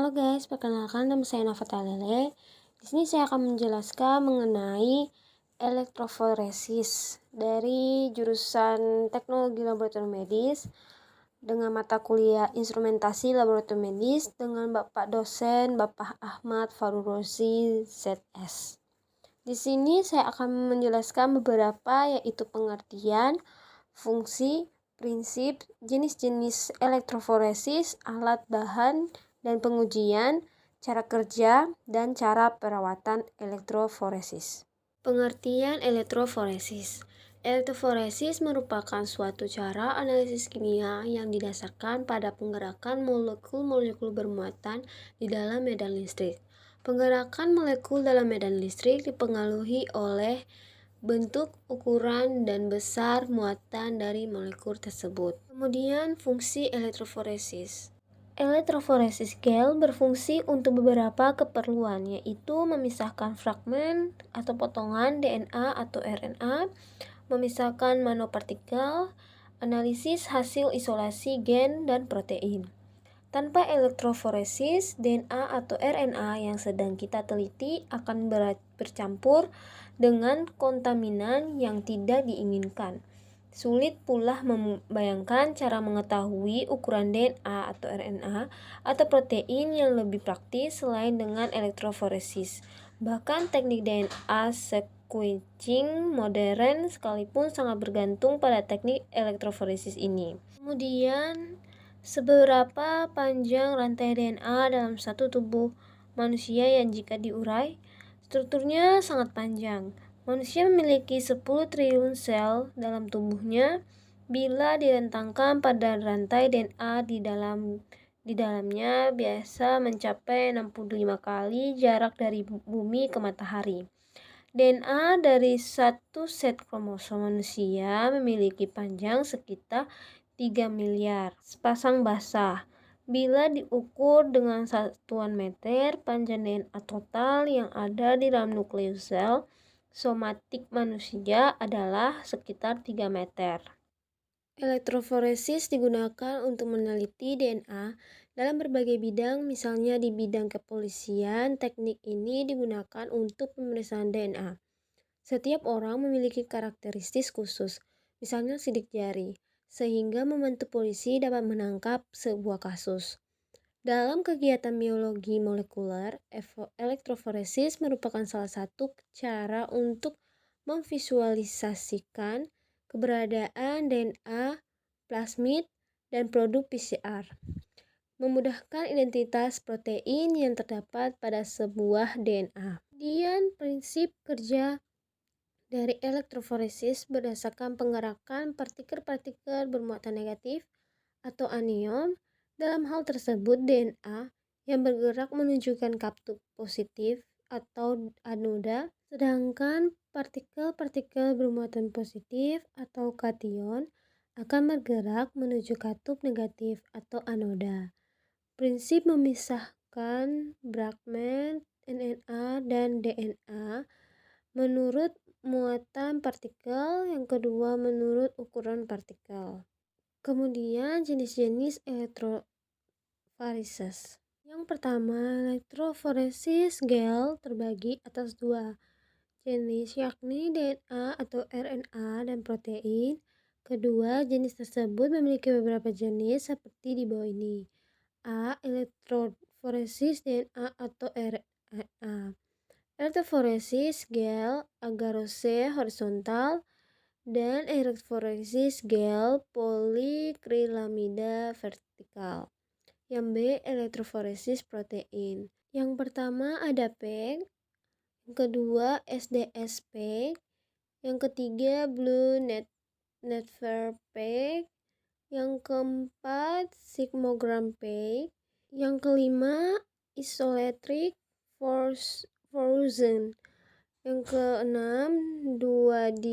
Halo guys, perkenalkan nama saya Nafata Lele. Di sini saya akan menjelaskan mengenai elektroforesis dari jurusan Teknologi Laboratorium Medis dengan mata kuliah Instrumentasi Laboratorium Medis dengan Bapak dosen Bapak Ahmad Farurozi ZS. Di sini saya akan menjelaskan beberapa yaitu pengertian, fungsi, prinsip, jenis-jenis elektroforesis, alat bahan, dan pengujian, cara kerja, dan cara perawatan elektroforesis. Pengertian elektroforesis. Elektroforesis merupakan suatu cara analisis kimia yang didasarkan pada penggerakan molekul-molekul bermuatan di dalam medan listrik. Penggerakan molekul dalam medan listrik dipengaruhi oleh bentuk, ukuran, dan besar muatan dari molekul tersebut. Kemudian fungsi elektroforesis. Elektroforesis gel berfungsi untuk beberapa keperluan, yaitu memisahkan fragmen atau potongan DNA atau RNA, memisahkan nanopartikel, analisis hasil isolasi gen dan protein. Tanpa elektroforesis, DNA atau RNA yang sedang kita teliti akan bercampur dengan kontaminan yang tidak diinginkan. Sulit pula membayangkan cara mengetahui ukuran DNA atau RNA atau protein yang lebih praktis selain dengan elektroforesis. Bahkan teknik DNA sequencing modern sekalipun sangat bergantung pada teknik elektroforesis ini. Kemudian, seberapa panjang rantai DNA dalam satu tubuh manusia yang jika diurai? Strukturnya sangat panjang. Manusia memiliki 10 triliun sel dalam tubuhnya. Bila direntangkan pada rantai DNA di dalamnya biasa mencapai 65 kali jarak dari bumi ke matahari. DNA dari satu set kromosom manusia memiliki panjang sekitar 3 miliar sepasang basah. Bila diukur dengan satuan meter, panjang DNA total yang ada di dalam nukleus sel somatik manusia adalah sekitar 3 meter. Elektroforesis digunakan untuk meneliti DNA dalam berbagai bidang, misalnya di bidang kepolisian. Teknik ini digunakan untuk pemeriksaan DNA. Setiap orang memiliki karakteristik khusus, misalnya sidik jari, sehingga membantu polisi dapat menangkap sebuah kasus. Dalam kegiatan biologi molekuler, elektroforesis merupakan salah satu cara untuk memvisualisasikan keberadaan DNA, plasmid, dan produk PCR, memudahkan identitas protein yang terdapat pada sebuah DNA. Kemudian prinsip kerja dari elektroforesis berdasarkan penggerakan partikel-partikel bermuatan negatif atau anion. Dalam hal tersebut, DNA yang bergerak menunjukkan katup positif atau anoda, sedangkan partikel-partikel bermuatan positif atau kation akan bergerak menuju katup negatif atau anoda. Prinsip memisahkan fragmen RNA dan DNA menurut muatan partikel, yang kedua menurut ukuran partikel. Kemudian jenis-jenis elektroforesis. Yang pertama, elektroforesis gel terbagi atas dua jenis, yakni DNA atau RNA dan protein. Kedua jenis tersebut memiliki beberapa jenis seperti di bawah ini. A. Elektroforesis DNA atau RNA. Elektroforesis gel agarose horizontal dan elektroforesis gel polikrilamida vertikal. Yang B. Elektroforesis protein. Yang pertama ada PEG, yang kedua SDS PEG, yang ketiga Blue Network PEG, yang keempat Sigmogram PEG, yang kelima Isoelectric Fluorescence, yang keenam 2D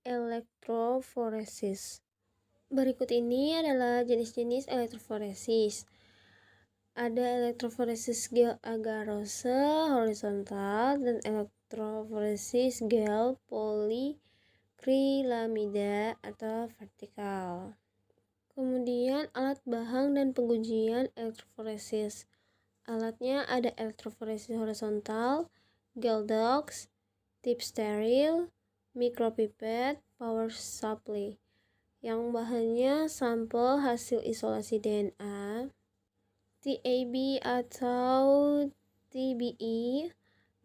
elektroforesis. Berikut ini adalah jenis-jenis elektroforesis. Ada elektroforesis gel agarose horizontal dan elektroforesis gel polikrilamida atau vertikal. Kemudian alat bahan dan pengujian elektroforesis. Alatnya ada elektroforesis horizontal, Geldox, tip steril, micropipette, power supply. Yang bahannya sampel hasil isolasi DNA, TAB atau TBE,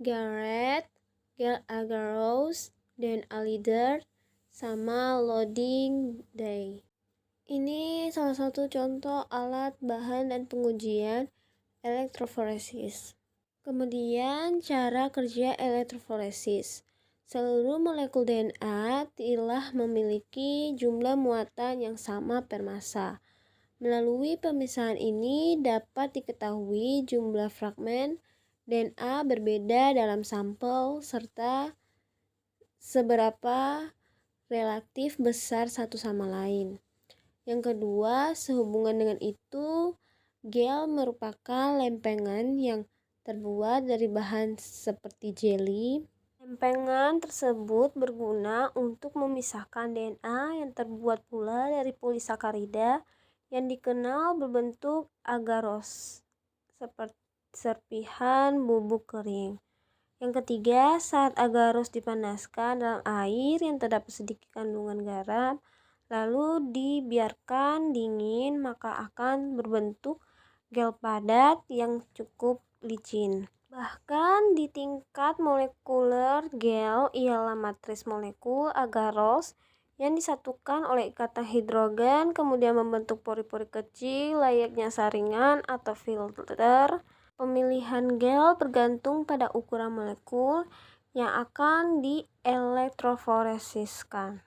Garrett, gel agarose, dan leader, sama loading day. Ini salah satu contoh alat, bahan, dan pengujian elektroforesis. Kemudian cara kerja elektroforesis. Seluruh molekul DNA telah memiliki jumlah muatan yang sama per massa. Melalui pemisahan ini dapat diketahui jumlah fragmen DNA berbeda dalam sampel serta seberapa relatif besar satu sama lain. Yang kedua, sehubungan dengan itu, gel merupakan lempengan yang terbuat dari bahan seperti jelly. Lempengan tersebut berguna untuk memisahkan DNA yang terbuat pula dari polisakarida yang dikenal berbentuk agarose, seperti serpihan bubuk kering. Yang ketiga, saat agarose dipanaskan dalam air yang terdapat sedikit kandungan garam, lalu dibiarkan dingin, maka akan berbentuk gel padat yang cukup licin. Bahkan di tingkat molekuler, gel ialah matris molekul agarose yang disatukan oleh ikatan hidrogen, kemudian membentuk pori-pori kecil layaknya saringan atau filter. Pemilihan gel bergantung pada ukuran molekul yang akan dielektroforesiskan.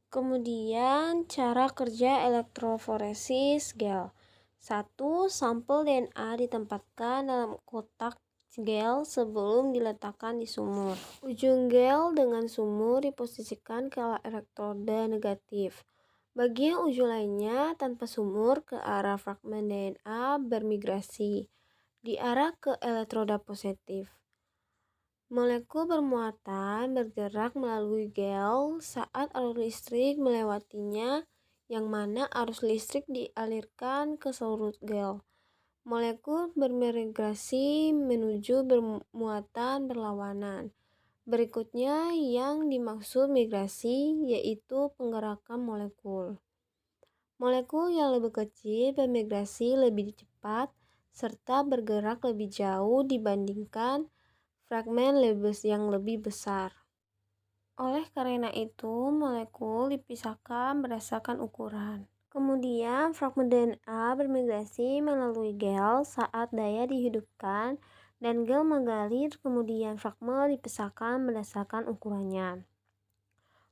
Kemudian cara kerja elektroforesis gel. 1. Sampel DNA ditempatkan dalam kotak gel sebelum diletakkan di sumur. Ujung gel dengan sumur diposisikan ke arah elektroda negatif. Bagian ujung lainnya tanpa sumur ke arah fragmen DNA bermigrasi, diarah ke elektroda positif. Molekul bermuatan bergerak melalui gel saat arus listrik melewatinya, yang mana arus listrik dialirkan ke seluruh gel. Molekul bermigrasi menuju bermuatan berlawanan. Berikutnya yang dimaksud migrasi yaitu penggerakan molekul. Molekul yang lebih kecil bermigrasi lebih cepat serta bergerak lebih jauh dibandingkan fragmen yang lebih besar. Oleh karena itu, molekul dipisahkan berdasarkan ukuran. Kemudian, fragmen DNA bermigrasi melalui gel saat daya dihidupkan dan gel mengalir, kemudian fragmen dipisahkan berdasarkan ukurannya.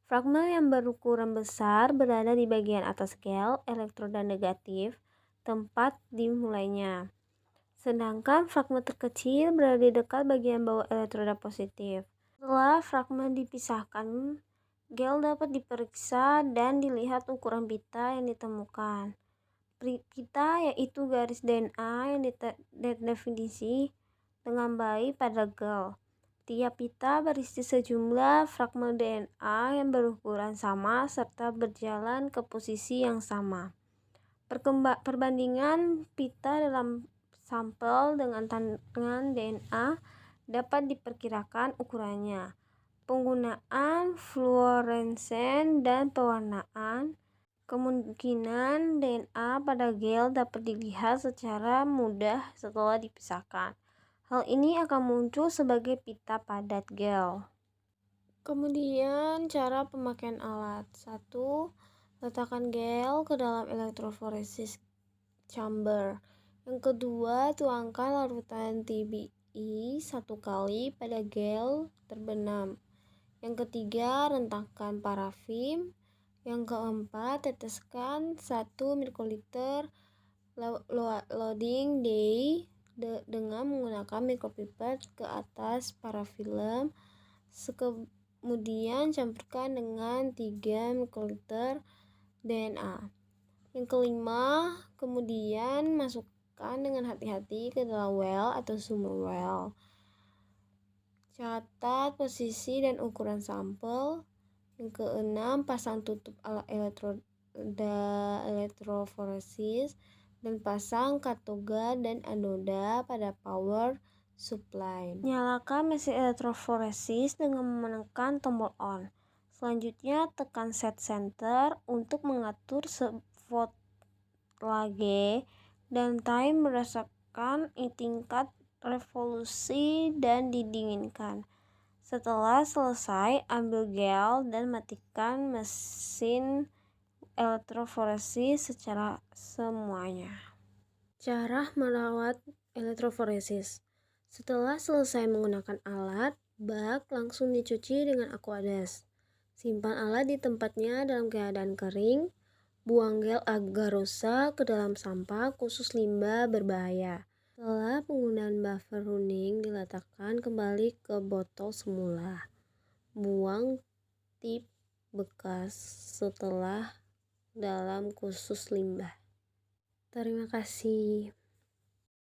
Fragmen yang berukuran besar berada di bagian atas gel, elektroda negatif, tempat dimulainya. Sedangkan fragmen terkecil berada di dekat bagian bawah elektroda positif. Setelah fragmen dipisahkan, gel dapat diperiksa dan dilihat ukuran pita yang ditemukan. Pita yaitu garis DNA yang didefinisi dengan baik pada gel. Tiap pita berisi sejumlah fragmen DNA yang berukuran sama serta berjalan ke posisi yang sama. Perbandingan pita dalam sampel dengan tangan DNA dapat diperkirakan ukurannya. Penggunaan fluoresensi dan pewarnaan. Kemungkinan DNA pada gel dapat dilihat secara mudah setelah dipisahkan. Hal ini akan muncul sebagai pita padat gel. Kemudian cara pemakaian alat. 1. Letakkan gel ke dalam elektroforesis chamber. Yang kedua, tuangkan larutan TBE 1 kali pada gel terbenam. Yang ketiga, rentangkan parafin. Yang keempat, teteskan 1 mikroliter loading day dengan menggunakan micropipette ke atas parafilm. Kemudian campurkan dengan 3 mikroliter DNA. Yang kelima, kemudian masukkan dengan hati-hati ke dalam well atau sumur well. Catat posisi dan ukuran sampel. Yang keenam, pasang tutup alat elektroforesis. dan pasang katoda dan anoda pada power supply. Nyalakan mesin elektroforesis dengan menekan tombol on. Selanjutnya tekan set center untuk mengatur voltage dan time berdasarkan tingkat revolusi dan didinginkan. Setelah selesai, ambil gel dan matikan mesin elektroforesis secara semuanya. Cara merawat elektroforesis. Setelah selesai menggunakan alat, bak langsung dicuci dengan Aquades. Simpan alat di tempatnya dalam keadaan kering. Buang gel agarosa ke dalam sampah khusus limbah berbahaya. Setelah penggunaan buffer running diletakkan kembali ke botol semula. Buang tip bekas setelah dalam khusus limbah. Terima kasih.